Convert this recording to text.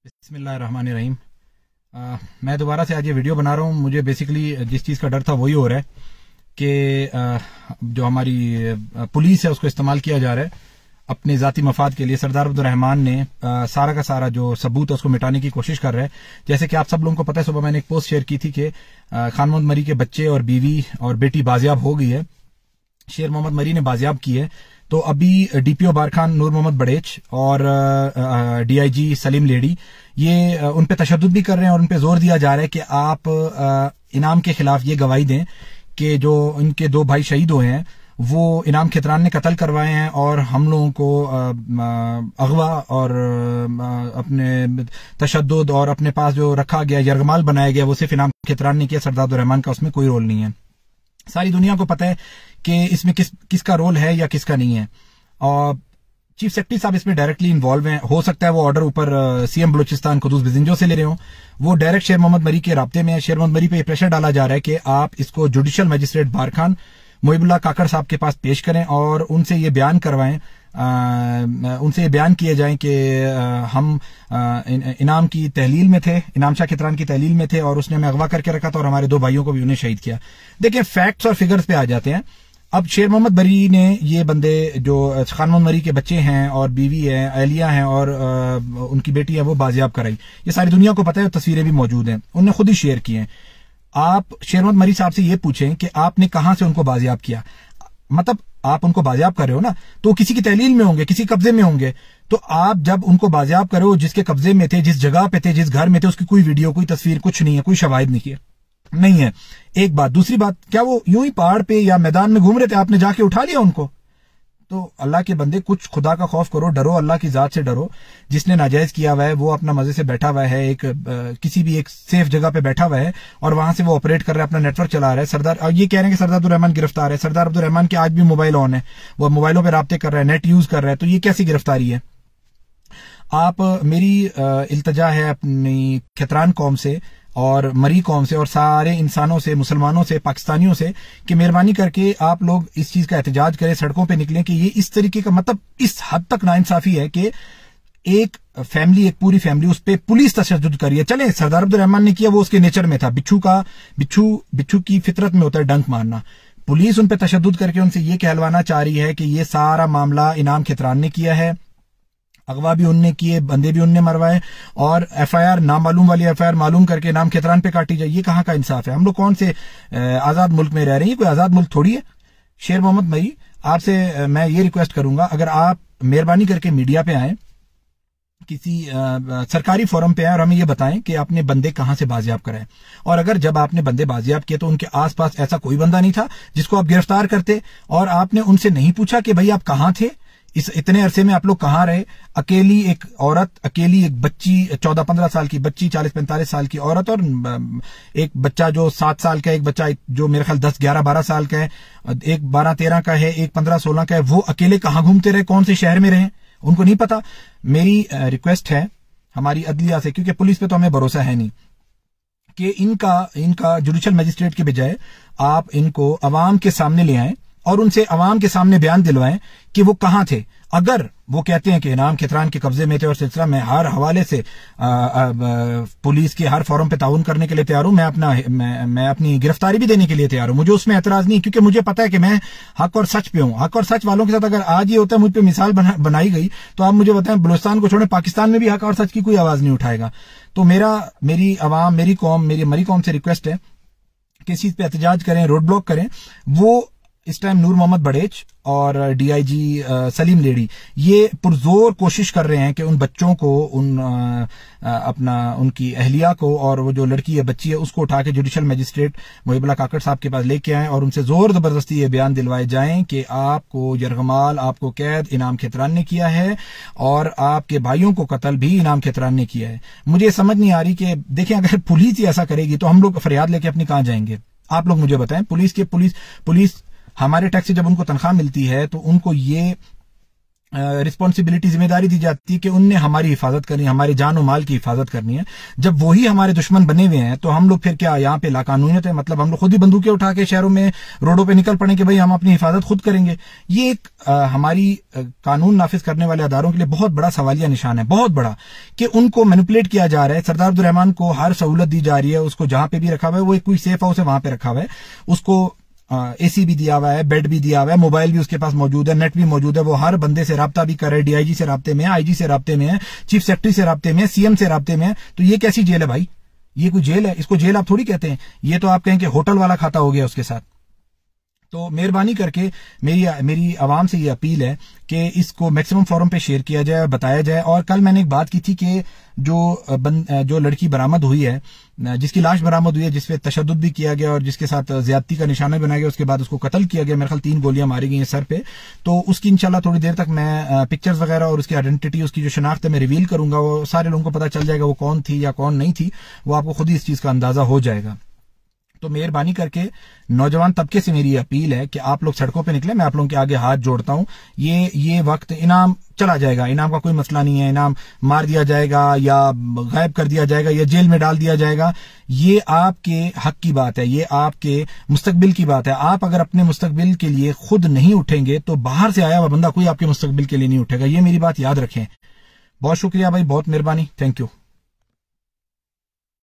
बिस्मिल्लाहिर्रहमानिर्रहीम। मैं दोबारा से आज ये वीडियो बना रहा हूँ। मुझे बेसिकली जिस चीज़ का डर था वही हो रहा है कि जो हमारी पुलिस है उसको इस्तेमाल किया जा रहा है अपने ज़ाती मफाद के लिए। सरदार अब्दुर्रहमान ने सारा का सारा जो सबूत है उसको मिटाने की कोशिश कर रहा है। जैसे कि आप सब लोगों को पता है, सुबह मैंने एक पोस्ट शेयर की थी कि खान मोहम्मद मरी के बच्चे और बीवी और बेटी बाजियाब हो गई है। शेर मोहम्मद मरी ने बाजियाब की है। तो अभी डीपीओ बारखान नूर मोहम्मद बड़ेच और डीआईजी सलीम लेडी ये उन पे तशद्दुद भी कर रहे हैं और उन पे जोर दिया जा रहा है कि आप इनाम के खिलाफ ये गवाही दें कि जो इनके दो भाई शहीद हुए हैं वो इनाम खितरान ने कत्ल करवाए हैं और हम लोगों को अगवा और अपने तशद्दुद और अपने पास जो रखा गया यरगमाल बनाया गया वो सिर्फ इनाम खितरान ने किया। सरदार अब्दुर्रहमान का उसमें कोई रोल नहीं है। सारी दुनिया को पता है कि इसमें किसका रोल है या किसका नहीं है। और चीफ सेक्रेटरी साहब इसमें डायरेक्टली इन्वॉल्व हैं। हो सकता है वो ऑर्डर ऊपर सीएम बलूचिस्तान कुदूस बिजिंजो से ले रहे हो। वो डायरेक्ट शेर मोहम्मद मरी के राब्ते में है। शेर मोहम्मद मरी पे प्रेशर डाला जा रहा है कि आप इसको जुडिशियल मजिस्ट्रेट बारखान मोहिबुल्लाह काकड़ साहब के पास पेश करें और उनसे ये बयान करवाएं, उनसे ये बयान किए जाएं कि हम इनाम की तहलील में थे, इनाम शाह खितरान की तहलील में थे और उसने हमें अगवा करके रखा था और हमारे दो भाइयों को भी उन्हें शहीद किया। देखिए फैक्ट्स और फिगर्स पे आ जाते हैं। अब शेर मोहम्मद मरी ने ये बंदे जो खान मोहम्मद मरी के बच्चे हैं और बीवी है अहलिया हैं और उनकी बेटी है वो बाजियाब कराई। ये सारी दुनिया को पता है, तस्वीरें भी मौजूद हैं, उन्होंने खुद ही शेयर की हैं। आप शेर मोहम्मद मरी साहब से ये पूछें कि आपने कहां से उनको बाजियाब किया। मतलब आप उनको बाजियाब कर रहे हो ना, तो किसी की तहलील में होंगे, किसी कब्जे में होंगे। तो आप जब उनको बाजियाब कर रहे हो, जिसके कब्जे में थे, जिस जगह पे थे, जिस घर में थे, उसकी कोई वीडियो, कोई तस्वीर, कुछ नहीं है, कोई शवाहिद नहीं है। एक बात। दूसरी बात, क्या वो यूं ही पहाड़ पे या मैदान में घूम रहे थे, आपने जाके उठा लिया उनको? तो अल्लाह के बंदे कुछ खुदा का खौफ करो, डरो, अल्लाह की जात से डरो। जिसने नाजायज किया हुआ है वो अपना मजे से बैठा हुआ है, किसी भी एक सेफ जगह पे बैठा हुआ है और वहां से वो ऑपरेट कर रहा है, अपना नेटवर्क चला रहा है। सरदार और ये कह रहे हैं कि सरदार अब्दुर्रहमान गिरफ्तार है। सरदार अब्दुर्रहमान के आज भी मोबाइल ऑन है, वो मोबाइलों पर राब्ते कर रहा है, नेट यूज कर रहा है। तो ये कैसी गिरफ्तारी है? आप मेरी इल्तजा है अपनी खितरान कौम से और मरी कौम से और सारे इंसानों से, मुसलमानों से, पाकिस्तानियों से कि मेहरबानी करके आप लोग इस चीज का एहतजाज करें, सड़कों पे निकलें कि ये इस तरीके का, मतलब इस हद तक नाइंसाफी है कि एक फैमिली, एक पूरी फैमिली, उस पर पुलिस तशद्दुद करी है। चले सरदार अब्दुर्रहमान ने किया, वो उसके नेचर में था, बिच्छू की फितरत में होता है डंक मारना। पुलिस उन पर तशद्दुद करके उनसे ये कहलवाना चाह रही है कि ये सारा मामला इनाम खितरान ने किया है, अगवा भी उनने किए, बंदे भी उनने मरवाए और एफआईआर नामालूम वाली एफआईआर मालूम करके नाम खितरान पे काटी जाए। ये कहां का इंसाफ है? हम लोग कौन से आजाद मुल्क में रह रहे हैं? कोई आजाद मुल्क थोड़ी है। शेर मोहम्मद मरी, आपसे मैं ये रिक्वेस्ट करूंगा, अगर आप मेहरबानी करके मीडिया पे आए, किसी सरकारी फोरम पे आए और हमें ये बताएं कि आपने बंदे कहां से बाजियाब कराए। और अगर जब आपने बंदे बाजियाब किए तो उनके आसपास ऐसा कोई बंदा नहीं था जिसको आप गिरफ्तार करते और आपने उनसे नहीं पूछा कि भाई आप कहां थे, इस इतने अरसे में आप लोग कहां रहे? अकेली एक औरत, अकेली एक बच्ची, 14-15 साल की बच्ची, 40-45 साल की औरत और एक बच्चा जो 7 साल का, एक बच्चा जो मेरे ख्याल 10-11-12 साल का है, एक 12-13 का है, एक 15-16 का है। वो अकेले कहां घूमते रहे, कौन से शहर में रहे, उनको नहीं पता। मेरी रिक्वेस्ट है हमारी अदलिया से, क्योंकि पुलिस पे तो हमें भरोसा है नहीं, कि इनका जुडिशियल मजिस्ट्रेट के बजाय आप इनको अवाम के सामने ले आएं और उनसे अवाम के सामने बयान दिलवाएं कि वो कहां थे। अगर वो कहते हैं कि इनाम खितरान के कब्जे में थे और सिलसिला में हर हवाले से पुलिस के हर फोरम पे ताउन करने के लिए तैयार हूं, मैं अपनी गिरफ्तारी भी देने के लिए तैयार हूं, मुझे उसमें एतराज नहीं, क्योंकि मुझे पता है कि मैं हक और सच पे हूं। हक और सच वालों के साथ अगर आज ये होता है, मुझ पे मिसाल बनाई गई, तो आप मुझे बताएं बलूचिस्तान को छोड़े पाकिस्तान में भी हक और सच की कोई आवाज नहीं उठाएगा। तो मेरी अवाम, मेरी कौम, मेरी मरी कौम से रिक्वेस्ट है कि इस चीज पे एहतजाज करें, रोड ब्लॉक करें। वो इस टाइम नूर मोहम्मद बड़ेच और डीआईजी सलीम लेडी ये पुरजोर कोशिश कर रहे हैं कि उन बच्चों को, उनकी अहलिया को और वो जो लड़की है, बच्ची है, उसको उठा के जुडिशियल मजिस्ट्रेट मोहिबुल्लाह काकड़ साहब के पास लेके आए और उनसे जोर जबरदस्ती ये बयान दिलवाए जाएं कि आपको यरगमाल, आपको कैद इनाम खितरान ने किया है और आपके भाइयों को कत्ल भी इनाम खितरान ने किया है। मुझे समझ नहीं आ रही कि देखें, अगर पुलिस ही ऐसा करेगी तो हम लोग फरियाद लेके अपनी कहां जाएंगे? आप लोग मुझे बताएं। पुलिस हमारे टैक्स से जब उनको तनख्वाह मिलती है तो उनको ये रिस्पॉन्सिबिलिटी, जिम्मेदारी दी जाती है कि उनने हमारी हिफाजत करनी है, हमारी जान और माल की हिफाजत करनी है। जब वही हमारे दुश्मन बने हुए हैं तो हम लोग फिर क्या यहाँ पे लाकानूनियत है, मतलब हम लोग खुद ही बंदूकें उठा के शहरों में रोडों पे निकल पड़े कि भाई हम अपनी हिफाजत खुद करेंगे। ये एक हमारी कानून नाफिज करने वाले अदारों के लिए बहुत बड़ा सवालिया निशान है, बहुत बड़ा, कि उनको मैनिपुलेट किया जा रहा है। सरदार अब्दुल रहमान को हर सहूलत दी जा रही है, उसको जहां पे भी रखा हुआ है, वो एक कोई सेफ हाउस है वहां पे रखा हुआ है, उसको एसी भी दिया हुआ है, बेड भी दिया हुआ है, मोबाइल भी उसके पास मौजूद है, नेट भी मौजूद है, वो हर बंदे से राब्ता भी कर रहे हैं, डीआईजी से राब्ते में है, आईजी से राब्ते में है, चीफ सेक्रेटरी से राब्ते में है, सीएम से राब्ते में है। तो ये कैसी जेल है भाई? ये कोई जेल है? इसको जेल आप थोड़ी कहते हैं, ये तो आप कहें कि होटल वाला खाता हो गया उसके साथ। तो मेहरबानी करके मेरी आवाम से ये अपील है कि इसको मैक्सिमम फोरम पे शेयर किया जाए और बताया जाए। और कल मैंने एक बात की थी कि जो लड़की बरामद हुई है, जिसकी लाश बरामद हुई है, जिसपे तशद्दुद भी किया गया और जिसके साथ ज्यादती का निशाना बनाया गया, उसके बाद उसको कत्ल किया गया, मेरे ख्याल 3 गोलियां मारी गई हैं सर पे। तो उसकी इंशाल्लाह थोड़ी देर तक मैं पिक्चर्स वगैरह और उसकी आइडेंटिटी, उसकी जो शनाख्त है, मैं रिवील करूंगा। वो सारे लोगों को पता चल जाएगा वो कौन थी या कौन नहीं थी, वो आपको खुद ही इस चीज का अंदाजा हो जाएगा। तो मेहरबानी करके नौजवान तबके से मेरी अपील है कि आप लोग सड़कों पे निकले। मैं आप लोगों के आगे हाथ जोड़ता हूं। ये वक्त, इनाम चला जाएगा, इनाम का कोई मसला नहीं है, इनाम मार दिया जाएगा या गायब कर दिया जाएगा या जेल में डाल दिया जाएगा, ये आपके हक की बात है, ये आपके मुस्तकबिल की बात है। आप अगर अपने मुस्तकबिल के लिए खुद नहीं उठेंगे तो बाहर से आया हुआ बंदा कोई आपके मुस्तकबिल के लिए नहीं उठेगा। ये मेरी बात याद रखें। बहुत शुक्रिया भाई, बहुत मेहरबानी, थैंक यू।